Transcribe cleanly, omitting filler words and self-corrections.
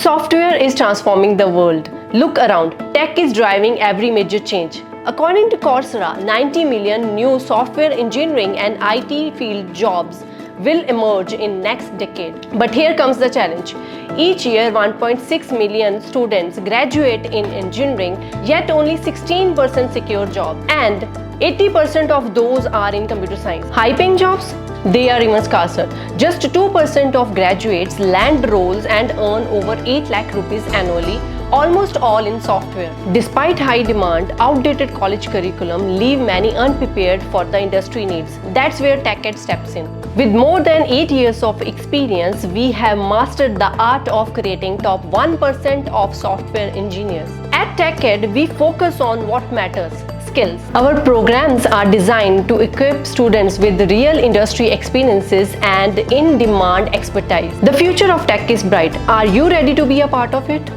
Software is transforming the world. Look around. Tech is driving every major change. According to Coursera, 90 million new software engineering and IT field jobs will emerge in next decade. But here comes the challenge. Each year, 1.6 million students graduate in engineering, yet only 16% secure jobs. And 80% of those are in computer science. High-paying jobs? They are even scarcer. Just 2% of graduates land roles and earn over 8 lakh rupees annually, almost all in software. Despite high demand, outdated college curriculum leave many unprepared for the industry needs. That's where TechCadd steps in. With more than 8 years of experience, we have mastered the art of creating top 1% of software engineers. At TechCadd, we focus on what matters: skills. Our programs are designed to equip students with real industry experiences and in-demand expertise. The future of tech is bright. Are you ready to be a part of it?